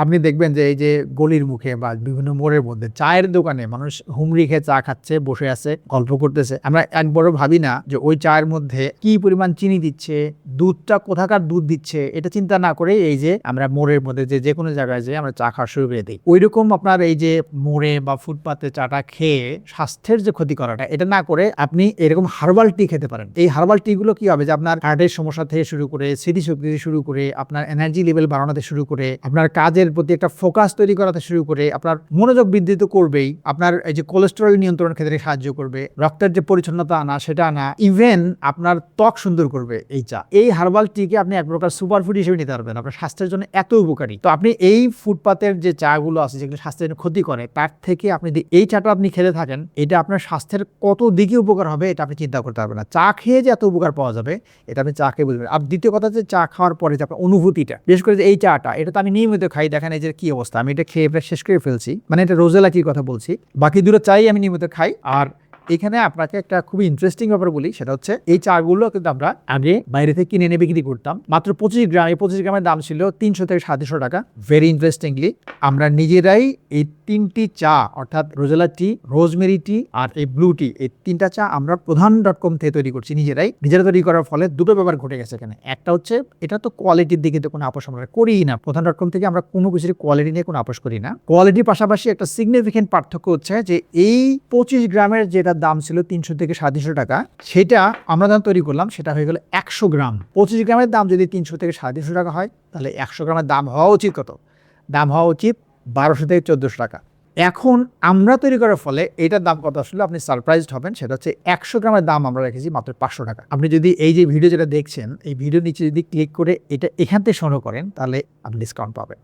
আপনি দেখবেন যে এই যে গলির মুখে বা বিভিন্ন মোড়ের মধ্যে চায়ের দোকানে মানুষ হুমড়ি খেয়ে চা খাচ্ছে, বসে আছে, গল্প করতেছে। আমরা একবারও ভাবি না যে ওই চায়ের মধ্যে কি পরিমাণ চিনি দিচ্ছে, দুধটা কোথাকার দুধ দিচ্ছে, এটা চিন্তা না করে এই যে আমরা মোড়ের মধ্যে যে কোনো জায়গায় যে আমরা চা খাওয়া শুরু করে দিই। ওইরকম আপনার এই যে মোড়ে বা ফুটপাতে চাটা খেয়ে স্বাস্থ্যের যে ক্ষতি করাটা, এটা না করে আপনি এরকম হার্বাল টি খেতে পারেন। এই হার্বাল টি গুলো কি হবে যে আপনার হার্টের সমস্যা থেকে শুরু করে স্মৃতিশক্তি থেকে শুরু করে আপনার এনার্জি লেভেল বাড়ানোতে শুরু করে আপনার কাজের প্রতি একটা ফোকাস তৈরি করাতে শুরু করে আপনার মনোযোগ বৃদ্ধি তো করবেই, আপনার এই যে কোলেস্টেরল নিয়ন্ত্রণের ক্ষেত্রে সাহায্য করবে, রক্তের যে পরিচ্ছন্নতা আনা সেটা আনা, ইভেন আপনার ত্বক সুন্দর করবে এই চা। এই হার্বাল টিকে আপনি এক প্রকার সুপারফুড হিসেবে নিতে পারবেন, আপনার স্বাস্থ্যের জন্য এত উপকারী। তো আপনি এই ফুটপাতের যে চা গুলো আছে যেগুলো স্বাস্থ্যের জন্য ক্ষতি করে, তার থেকে আপনি এই চাটা আপনি খেলে থাকেন, এটা আপনার স্বাস্থ্যের কত দিকে উপকার হবে এটা আপনি চিন্তা করতে পারবেন না। চা খেয়ে যে এত উপকার পাওয়া যাবে এটা আপনি চা খেয়ে বুঝবেন। আর দ্বিতীয় কথা যে চা খাওয়ার পরে যে আপনার অনুভূতিটা, বিশেষ করে যে এই চাটা, এটা তো আমি নিয়মিত খাই, দেখেন এই যে কি অবস্থা, আমি এটা খেয়ে প্রায় শেষ করে ফেলছি, মানে এটা রোজেলা কি কথা বলছি, বাকি দুটো চাই আমি নিয়মিত খাই। আর এখানে আপনাকে একটা খুবই ইন্টারেস্টিং ব্যাপার বলি, সেটা হচ্ছে এই চাগুলো কিন্তু আমরা আগে বাইরে থেকে কিনে এনে বিক্রি করতাম মাত্র 25 গ্রাম। এই 25 গ্রামের দাম ছিল 300 থেকে 700 টাকা। ভেরি ইন্টারেস্টিংলি আমরা নিজেরাই এই 3টি চা, অর্থাৎ রোজেলা টি, রোজমেরি টি আর এই ব্লু টি, এই 3টা চা আমরা প্রধান.com থেকে তৈরি করছি নিজেরা তৈরি করার ফলে দুটো ব্যাপার ঘটে গেছে এখানে। একটা হচ্ছে এটা তো কোয়ালিটির দিকে তো কোনো আপোষ আমরা করিই না, প্রধান.com থেকে আমরা কোনো কিছুর কোয়ালিটি নিয়ে কোনো আপোষ করি না। কোয়ালিটির পাশাপাশি একটা সিগনিফিকেন্ট পার্থক্য হচ্ছে যে এই 25 গ্রামের যেটা দাম ছিল 300 থেকে 750 টাকা, সেটা আমরা যখন তৈরি করলাম সেটা হয়ে গেল 100 গ্রাম। 25 গ্রামের দাম যদি 300 থেকে 750 টাকা হয়, তাহলে 100 গ্রামের দাম হওয়া উচিত কত? দাম হওয়া উচিত 1200 থেকে 1400 টাকা। এখন আমরা তৈরি করার ফলে এটার দাম কত আসলে আপনি সারপ্রাইজড হবেন। সেটা হচ্ছে 100 গ্রামের দাম আমরা রেখেছি মাত্র 500 টাকা। আপনি যদি এই যে ভিডিও যেটা দেখছেন, এই ভিডিও নিচে যদি ক্লিক করে এটা এখান থেকে সংগ্রহ করেন, তাহলে আপনি ডিসকাউন্ট পাবেন।